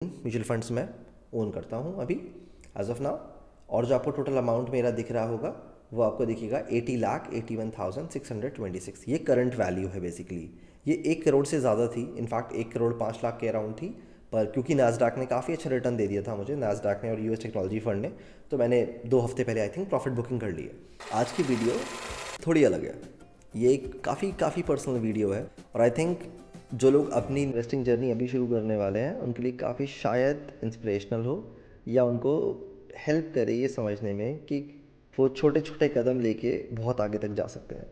Mutual funds में own करता हूँ अभी एज ऑफ नाउ। और जो आपको टोटल अमाउंट मेरा दिख रहा होगा वो आपको दिखेगा 80,81,626। ये करंट वैल्यू है बेसिकली। ये 1 करोड़ से ज़्यादा थी, इनफैक्ट 1 करोड़ 5 लाख के अराउंड थी। पर क्योंकि नास्डैक ने काफ़ी अच्छा रिटर्न दे दिया था मुझे, नास्डैक ने और यूएस टेक्नोलॉजी फंड ने, तो मैंने 2 हफ्ते पहले आई थिंक प्रॉफिट बुकिंग कर ली है। आज की वीडियो थोड़ी अलग है। ये काफ़ी पर्सनल वीडियो है और आई थिंक जो लोग अपनी इन्वेस्टिंग जर्नी अभी शुरू करने वाले हैं उनके लिए काफ़ी शायद इंस्पिरेशनल हो या उनको हेल्प करे ये समझने में कि वो छोटे छोटे कदम लेके बहुत आगे तक जा सकते हैं।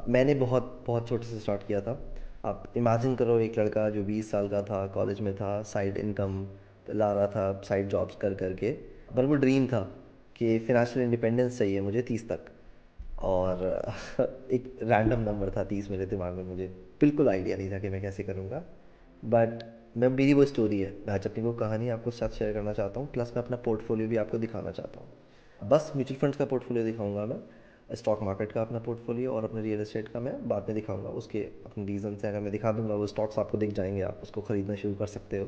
मैंने बहुत बहुत छोटे से स्टार्ट किया था। आप इमेजिन करो, एक लड़का जो 20 साल का था, कॉलेज में था, साइड इनकम ला रहा था साइड जॉब्स कर करके, पर वो ड्रीम था कि फिनेंशियल इंडिपेंडेंस चाहिए मुझे 30 तक। और एक रैंडम नंबर था 30 मेरे दिमाग में, मुझे बिल्कुल आइडिया नहीं था कि मैं कैसे करूँगा। बट मैं मेरी वो स्टोरी है, मैं आज अपनी वो कहानी आपको साथ शेयर करना चाहता हूँ, प्लस मैं अपना पोर्टफोलियो भी आपको दिखाना चाहता हूँ। बस म्यूचुअल फंड्स का पोर्टफोलियो दिखाऊंगा मैं, स्टॉक मार्केट का अपना पोर्टफोलियो और अपने रियल एस्टेट का मैं बाद में दिखाऊंगा। उसके अपने रीज़न से अगर मैं दिखा दूंगा वो स्टॉक्स आपको दिख जाएंगे, आप उसको ख़रीदना शुरू कर सकते हो।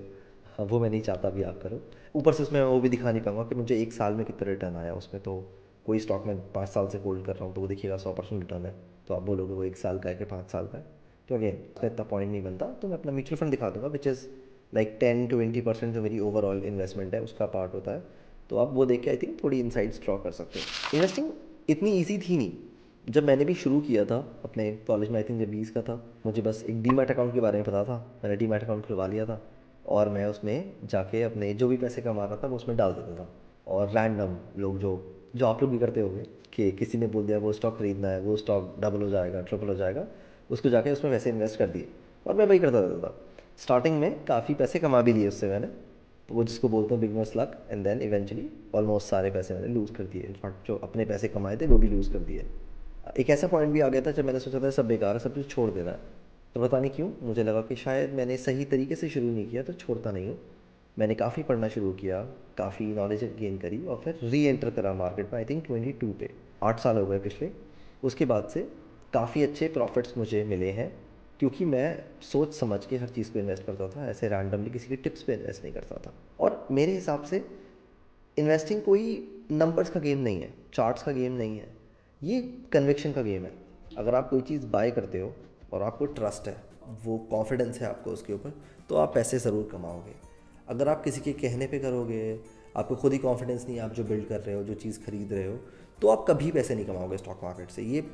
हाँ, वो मैं नहीं चाहता भी आप करो। ऊपर से उसमें वो भी दिखा नहीं पाऊंगा कि मुझे 1 साल में कितना रिटर्न आया उसमें। तो कोई स्टॉक मैं 5 साल से होल्ड कर रहा हूँ तो वो दिखेगा 100% रिटर्न है, तो आप बोलोगे वो 1 साल का है कि 5 साल का है, तो अगेन उसका इतना पॉइंट नहीं बनता। तो मैं अपना म्यूचुअल फंड दिखा दूंगा विच इज़ लाइक 10-20% जो मेरी ओवरऑल इन्वेस्टमेंट है उसका पार्ट होता है। तो आप वो देख के आई थिंक थोड़ी इनसाइट्स ड्रॉ कर सकते हो। इन्वेस्टिंग इतनी ईजी थी नहीं। जब मैंने भी शुरू किया था अपने कॉलेज में, आई थिंक जब 20 का था, मुझे बस एक डीमैट अकाउंट के बारे में पता था। मैंने डीमैट अकाउंट खुलवा लिया था और मैं उसमें जाके अपने जो भी पैसे कमा रहा था मैं उसमें डाल देता था। और रैंडम लोग जो जो आप लोग भी करते होंगे कि किसी ने बोल दिया वो स्टॉक खरीदना है, वो स्टॉक डबल हो जाएगा, ट्रिपल हो जाएगा, उसको जाके उसमें वैसे इन्वेस्ट कर दिए और मैं वही करता रहता था। स्टार्टिंग में काफ़ी पैसे कमा भी लिए उससे मैंने, वो जिसको बोलते हैं beginner's luck, and then eventually almost सारे पैसे मैंने लूज़ कर दिए। इनफैक्ट जो अपने पैसे कमाए थे वो भी लूज़ कर दिए। एक ऐसा पॉइंट भी आ गया था जब मैंने सोचा था सब बेकार है, सब कुछ छोड़ देना है। तो पता नहीं क्यों मुझे लगा कि शायद मैंने सही तरीके से शुरू नहीं किया, तो छोड़ता नहीं हूँ। मैंने काफ़ी पढ़ना शुरू किया, काफ़ी नॉलेज गेन करी और फिर री एंटर करा मार्केट में आई थिंक 22 पे। 8 साल हो गए पिछले। उसके बाद से काफ़ी अच्छे प्रॉफिट्स मुझे मिले हैं क्योंकि मैं सोच समझ के हर चीज़ को इन्वेस्ट करता था, ऐसे रैंडमली किसी की टिप्स पे इन्वेस्ट नहीं करता था। और मेरे हिसाब से इन्वेस्टिंग कोई नंबर्स का गेम नहीं है, चार्ट्स का गेम नहीं है, ये कन्विक्शन का गेम है। अगर आप कोई चीज़ बाय करते हो और आपको ट्रस्ट है, वो कॉन्फिडेंस है आपको उसके ऊपर, तो आप पैसे ज़रूर कमाओगे। अगर आप किसी के कहने पे करोगे, आपको खुद ही कॉन्फिडेंस नहीं है आप जो बिल्ड कर रहे हो, जो चीज़ खरीद रहे हो, तो आप कभी पैसे नहीं कमाओगे स्टॉक मार्केट से। ये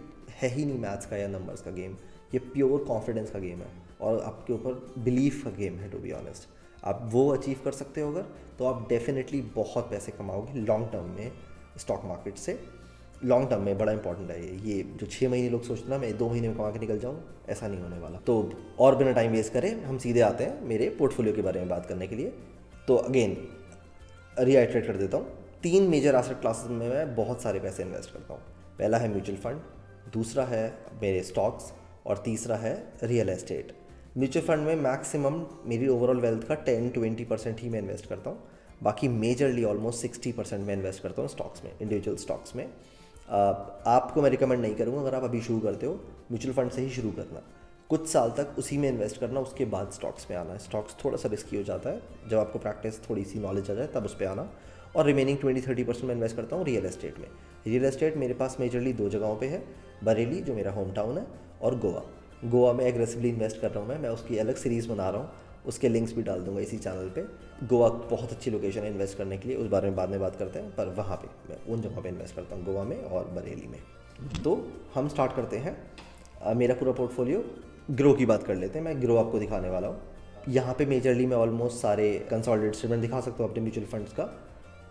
है ही नहीं मैथ्स का या नंबर्स का गेम, ये प्योर कॉन्फिडेंस का गेम है और आपके ऊपर बिलीफ का गेम है। टू बी ऑनेस्ट, आप वो अचीव कर सकते हो अगर, तो आप डेफिनेटली बहुत पैसे कमाओगे लॉन्ग टर्म में स्टॉक मार्केट से। लॉन्ग टर्म में बड़ा इंपॉर्टेंट है ये जो 6 महीने लोग सोचते ना मैं 2 महीने में कमा के निकल जाऊँ, ऐसा नहीं होने वाला। तो और बिना टाइम वेस्ट करें हम सीधे आते हैं मेरे पोर्टफोलियो के बारे में बात करने के लिए। तो अगेन रीआइट्रेट कर देता हूँ, 3 मेजर एसेट क्लासेस में मैं बहुत सारे पैसे इन्वेस्ट करता हूँ। पहला है म्यूचुअल फंड, दूसरा है मेरे स्टॉक्स और तीसरा है रियल एस्टेट। म्यूचुअल फंड में मैक्सिमम मेरी ओवरऑल वेल्थ का 10-20% ही मैं इन्वेस्ट करता हूँ, बाकी मेजरली ऑलमोस्ट 60% मैं इन्वेस्ट करता हूँ स्टॉक्स में, इंडिविजुअल स्टॉक्स में। आपको मैं रिकमेंड नहीं करूँगा अगर आप अभी शुरू करते हो म्यूचुअल फंड से ही शुरू करना, कुछ साल तक उसी में इन्वेस्ट करना, उसके बाद स्टॉक्स में आना है। स्टॉक्स थोड़ा सा रिस्की हो जाता है, जब आपको प्रैक्टिस थोड़ी सी नॉलेज आ जाए तब उस पर आना। और रिमेनिंग 20-30% मैं इन्वेस्ट करता हूँ रियल एस्टेट में। रियल एस्टेट मेरे पास मेजरली 2 जगहों पे है, बरेली जो मेरा होम टाउन है और गोवा। गोवा में एग्रेसिवली इन्वेस्ट कर रहा हूँ मैं उसकी अलग सीरीज़ बना रहा हूँ, उसके लिंक्स भी डाल दूंगा इसी चैनल पे। गोवा बहुत अच्छी लोकेशन है इन्वेस्ट करने के लिए, उस बारे में बाद में बात करते हैं, पर वहाँ पे मैं उन जगहों पे इन्वेस्ट करता हूँ, गोवा में और बरेली में। तो हम स्टार्ट करते हैं मेरा पूरा पोर्टफोलियो। ग्रो की बात कर लेते हैं, मैं ग्रो आपको दिखाने वाला हूँ। यहाँ पे मेजरली मैं ऑलमोस्ट सारे कंसोलिडेटेड स्टेटमेंट दिखा सकता हूँ अपने म्यूचुअल फंड्स का।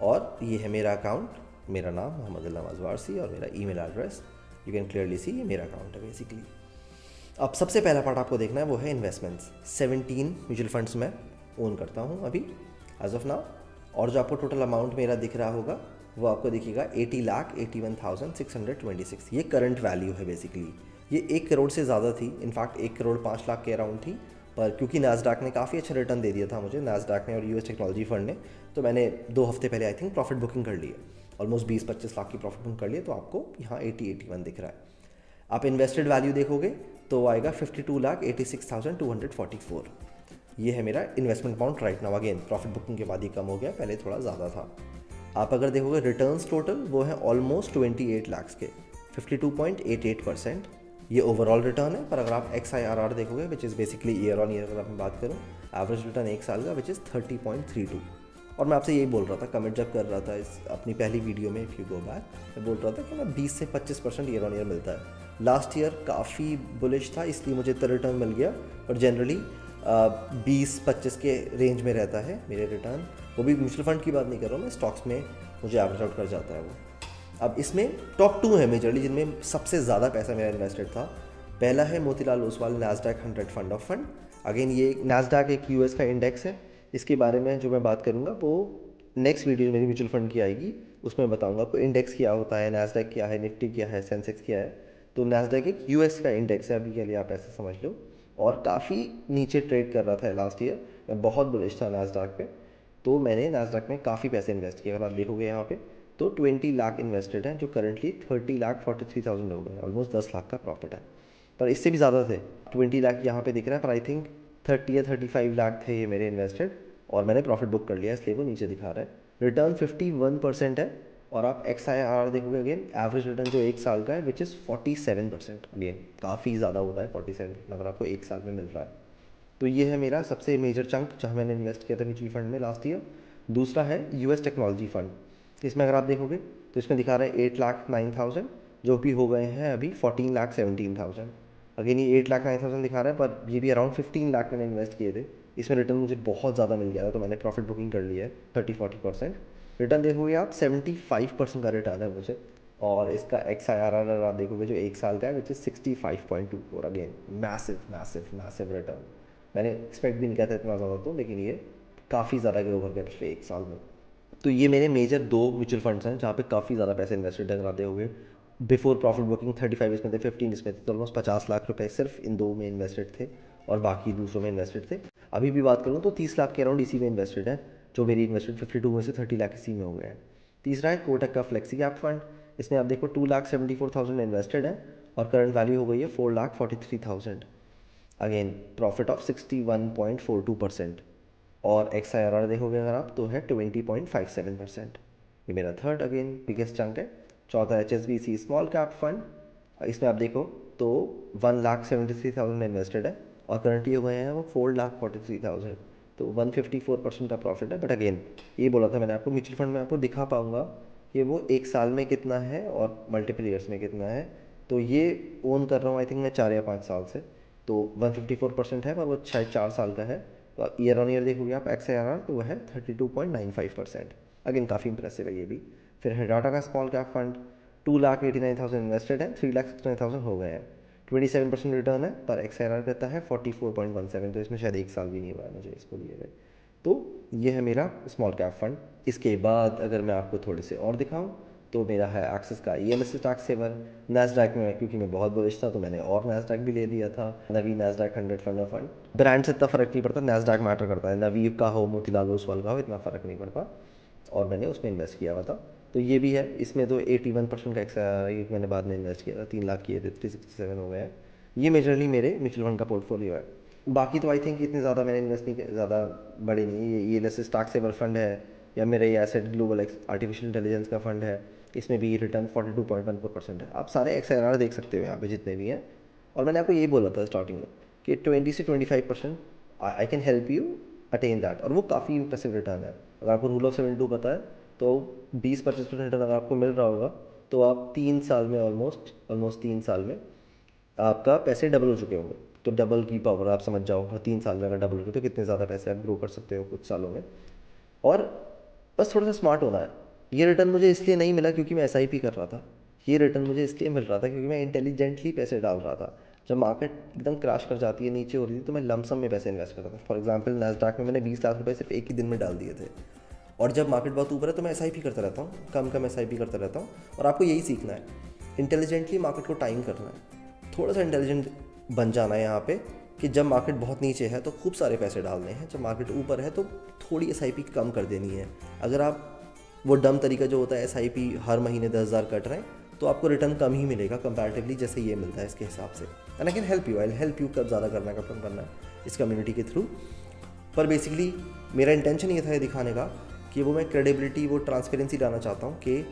और ये है मेरा अकाउंट, मेरा नाम मोहम्मद नवाज वारसी और मेरा email address, you can clearly see, ये मेरा अकाउंट है बेसिकली। अब सबसे पहला पार्ट आपको देखना है वो है इन्वेस्टमेंट्स। 17 म्यूचुअल फंड्स में ओन करता हूँ अभी एज ऑफ नाउ। और जो आपको टोटल अमाउंट मेरा दिख रहा होगा वो आपको दिखेगा 80,81,626। ये करंट वैल्यू है बेसिकली। ये 1 करोड़ से ज़्यादा थी, इनफैक्ट 1 करोड़ 5 लाख के अराउंड थी। पर क्योंकि नास्डैक ने काफ़ी अच्छा रिटर्न दे दिया था मुझे, नास्डैक ने और यूएस टेक्नोलॉजी फंड ने, तो मैंने 2 हफ्ते पहले आई थिंक प्रॉफिट बुकिंग कर ली है। ऑलमोस्ट 20-25 लाख की प्रॉफिट बुकिंग कर ली है, तो आपको यहाँ 80-81 दिख रहा है। आप इन्वेस्टेड वैल्यू देखोगे तो वो आएगा 52,86,244। ये है मेरा investment amount right now. Again profit booking के बाद ही कम हो गया, पहले थोड़ा ज़्यादा था। आप अगर देखोगे रिटर्न्स टोटल वो है ऑलमोस्ट 28 लाख के, 52.88%। ये ओवरऑल रिटर्न है। पर अगर आप XIRR देखोगे which is basically year on year, अगर आप मैं बात करूँ एवरेज रिटर्न एक साल का विच इज़ 30.32। और मैं आपसे यही बोल रहा था, कमेंट जब कर रहा था इस अपनी पहली वीडियो में, इफ़ यू गो बैक, मैं बोल रहा था कि मैं 20 से 25% ईयर ऑन ईयर मिलता है। लास्ट ईयर काफ़ी बुलिश था इसलिए मुझे इतना रिटर्न मिल गया, और जनरली 20-25 के रेंज में रहता है मेरे रिटर्न। वो भी म्यूचुअल फंड की बात नहीं कर रहा हूँ मैं, स्टॉक्स में मुझे एवरेज आउट कर जाता है वो। अब इसमें टॉप 2 है मेजरली जिनमें सबसे ज़्यादा पैसा मेरा इन्वेस्टेड था। पहला है Motilal Oswal Nasdaq 100 fund of fund. Again ये नैस्डैक एक यूएस का इंडेक्स है, इसके बारे में जो मैं बात करूँगा वो नेक्स्ट वीडियो मेरी म्यूचुअल फंड की आएगी, उसमें बताऊँगा आपको इंडेक्स क्या होता है, नैस्डैक क्या है, निफ्टी क्या है, सेंसेक्स क्या है। तो नैस्डैक एक यूएस का इंडेक्स है अभी के लिए, आप ऐसे समझ लो, और काफ़ी नीचे ट्रेड कर रहा था लास्ट ईयर। मैं बहुत बुलिश था नैस्डैक पे, तो मैंने नैस्डैक में काफ़ी पैसे इन्वेस्ट किए। अगर आप देखोगे यहाँ पे तो 20 लाख इन्वेस्टेड हैं, जो करंटली 30,43,000 हो गए, ऑलमोस्ट 10 लाख का प्रॉफिट है। पर इससे भी ज़्यादा थे, 20 लाख यहाँ पे दिख रहा है, पर आई थिंक 30 या 35 लाख थे ये मेरे इन्वेस्टेड, और मैंने प्रॉफिट बुक कर लिया इसलिए वो नीचे दिखा रहा है। रिटर्न 51% है, और आप XIRR देखोगे अगेन एवरेज रिटर्न जो एक साल का है विच इज़ 47%। अगेन काफ़ी ज़्यादा होता है 47 अगर आपको एक साल में मिल रहा है। तो ये है मेरा सबसे मेजर चंक जहाँ मैंने इन्वेस्ट किया था म्यूचुअल फंड में लास्ट ईयर। दूसरा है US टेक्नोलॉजी फंड। इसमें अगर आप देखोगे तो इसमें दिखा रहा है 8,09,000, जो भी हो गए हैं अभी 14,17,000। अगेन ये 8,09,000 दिखा रहा है, पर ये भी अराउंड 15 लाख मैंने इन्वेस्ट किए थे। इसमें रिटर्न मुझे बहुत ज़्यादा मिल गया था, तो मैंने प्रॉफिट बुकिंग कर लिया है 30-40%। रिटर्न देखोगे आप 75% का रिटर्न है मुझे, और इसका XIRR आप देखोगे जो एक साल का है which is 65.24। Again massive massive massive return. मैंने एक्सपेक्ट भी नहीं किया था इतना ज़्यादा, तो लेकिन ये काफ़ी ज़्यादा ग्रो कर गया पिछले एक साल में। तो ये मेरे मेजर 2 म्यूचुअल फंड्स हैं जहाँ पे काफ़ी ज़्यादा पैसे इन्वेस्टेड है। कराते हुए बिफोर प्रॉफिट बुकिंग 35 इसमें थे, 15 इसमें थे, तो ऑलमोस्ट 50 लाख रुपए सिर्फ इन 2 में इन्वेस्टेड थे, और बाकी दूसरों में इन्वेस्टेड थे। अभी भी बात करूँ तो 30 लाख के अराउंड इसी में इन्वेस्टेड है, जो मेरी इन्वेस्टेड 52 में से 30 लाख इसी में हो गया है। तीसरा है कोटक का फ्लेक्सी कैप फंड। इसमें आप देखो 2,74,000 इन्वेस्टेड है, और करंट वैल्यू हो गई है 4,43,000। अगेन प्रॉफिट ऑफ 61.42%, और XIRR देखोगे अगर आप तो है 20.57%। ये मेरा थर्ड अगेन बिगेस्ट चंक है। चौथा HSBC स्मॉल कैप फंड। इसमें आप देखो तो 1,73,000 इन्वेस्टेड है, और करंटली हो गए हैं वो 4,43,000, तो 154% का प्रॉफिट है। बट अगेन ये बोला था मैंने आपको, म्यूचुअल फंड में आपको दिखा पाऊंगा कि वो एक साल में कितना है और मल्टीपल ईयर्स में कितना है। तो ये ओन कर रहा हूँ आई थिंक मैं 4 या 5 साल से, तो 154% है, पर वो शायद 4 साल का है। तो आप ईयर ऑन ईयर देखोगे आप XIRR तो वो है 32.95%। अगेन काफ़ी इंप्रेसिव है ये भी। फिर है टाटा का स्मॉल कैप फंड, 2,89,000 इन्वेस्टेड है, 3,69,000 हो गए हैं, 27% रिटर्न है, पर XIRR कहता है 44.17, तो इसमें शायद एक साल भी नहीं हुआ है मुझे इसको लिए हुए। तो ये है मेरा स्मॉल कैप फंड। इसके बाद अगर मैं आपको थोड़े से और दिखाऊं तो मेरा है एक्सिस का EMS स्टॉक सेवर। नैस्डैक में क्योंकि मैं बहुत बुलिश था तो मैंने और नैस्डैक भी ले लिया था, Navi Nasdaq 100 fund of fund. Brand से इतना फ़र्क नहीं पड़ता, नैस्डैक मैटर करता है, नवी का हो मोतीलाल ओसवाल का हो इतना फ़र्क नहीं पड़ता, और मैंने उसमें इन्वेस्ट किया हुआ था। तो ये भी है, इसमें तो 81% का एक्स मैंने बाद में इन्वेस्ट किया था, 3 लाख किए थे, 367 हो गए हैं। ये मेजरली मेरे म्यूचुअल फंड का पोर्टफोलियो है। बाकी तो आई थिंक इतने ज़्यादा मैंने इन्वेस्ट नहीं किया, ज़्यादा बड़े नहीं। ये जैसे स्टॉक सेवर फंड है, या मेरा ये एसेट ग्लोबल आर्टिफिशियल इंटेलिजेंस का फंड है, इसमें भी रिटर्न 42.14% है। आप सारे XIRR देख सकते हो यहाँ पे जितने भी हैं। और मैंने आपको यही बोला था स्टार्टिंग में कि 20 से 25% I can help you attain that, और वो काफ़ी इंप्रेसिव रिटर्न है। अगर आपको रूल ऑफ 72 पता है तो 20-25% रिटर्न अगर आपको मिल रहा होगा तो आप 3 साल में ऑलमोस्ट 3 साल में आपका पैसे डबल हो चुके होंगे। तो डबल की पावर आप समझ जाओ, हर 3 साल में अगर डबल हो तो कितने ज़्यादा पैसे आप ग्रो कर सकते हो कुछ सालों में। और बस थोड़ा सा स्मार्ट होना है। ये रिटर्न मुझे इसलिए नहीं मिला क्योंकि मैं SIP कर रहा था, ये रिटर्न मुझे इसलिए मिल रहा था क्योंकि मैं इंटेलिजेंटली पैसे डाल रहा था। जब मार्केट एकदम क्रैश कर जाती है, नीचे हो रही थी, तो मैं लमसम में पैसे इन्वेस्ट करता था। फॉर एग्जांपल नैस्डैक में मैंने 20 लाख रुपए सिर्फ एक ही दिन में डाल दिए थे, और जब मार्केट बहुत ऊपर है तो मैं SIP करता रहता हूँ, कम कम SIP करता रहता हूँ। और आपको यही सीखना है, इंटेलिजेंटली मार्केट को टाइम करना है, थोड़ा सा इंटेलिजेंट बन जाना है यहाँ पे, कि जब मार्केट बहुत नीचे है तो खूब सारे पैसे डालने हैं, जब मार्केट ऊपर है तो थोड़ी SIP कम कर देनी है। अगर आप वो डम तरीका जो होता है SIP हर महीने 10,000 कट रहे हैं तो आपको रिटर्न कम ही मिलेगा कंपैरेटिवली जैसे ये मिलता है इसके हिसाब से। And I can help you, I help you कब ज़्यादा करना है कब कम करना है इस कम्युनिटी के थ्रू। पर बेसिकली मेरा इंटेंशन ये था ये दिखाने का कि वो मैं क्रेडिबिलिटी, वो ट्रांसपेरेंसी डालना चाहता हूँ कि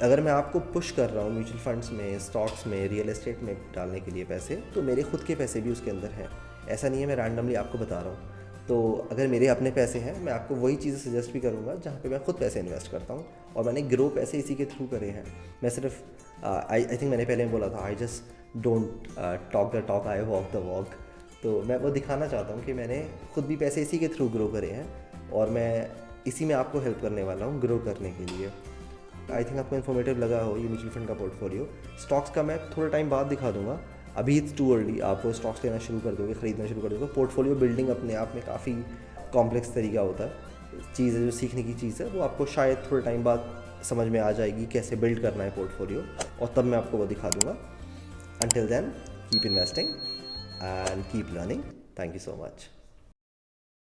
अगर मैं आपको पुश कर रहा हूँ म्यूचुअल फंड्स में, स्टॉक्स में, रियल एस्टेट में डालने के लिए पैसे, तो मेरे खुद के पैसे भी उसके अंदर हैं। ऐसा नहीं है मैं रैंडमली आपको बता रहा हूँ। तो अगर मेरे अपने पैसे हैं, मैं आपको वही चीज़ें सजेस्ट भी करूँगा जहाँ पे मैं खुद पैसे इन्वेस्ट करता हूँ, और मैंने ग्रो पैसे इसी के थ्रू करे हैं। मैं सिर्फ आई थिंक मैंने पहले बोला था, I just don't talk the talk, I walk the walk. तो मैं वो दिखाना चाहता हूँ कि मैंने खुद भी पैसे इसी के थ्रू ग्रो करे हैं, और मैं इसी में आपको हेल्प करने वाला हूँ ग्रो करने के लिए। आई थिंक आपको इन्फॉर्मेटिव लगा हो ये म्यूचुअल फंड का पोर्टफोलियो। स्टॉक्स का मैं थोड़ा टाइम बाद दिखा दूंगा, अभी इट्स टू अर्ली। आप स्टॉक्स लेना शुरू कर दोगे, ख़रीदना शुरू कर दोगे। पोर्टफोलियो बिल्डिंग अपने आप में काफ़ी कॉम्प्लेक्स तरीका होता है, चीज़ है जो सीखने की चीज़ है, वो आपको शायद थोड़े टाइम बाद समझ में आ जाएगी कैसे बिल्ड करना है पोर्टफोलियो, और तब मैं आपको वो दिखा दूंगा। Until then, keep investing and keep learning. Thank you so much.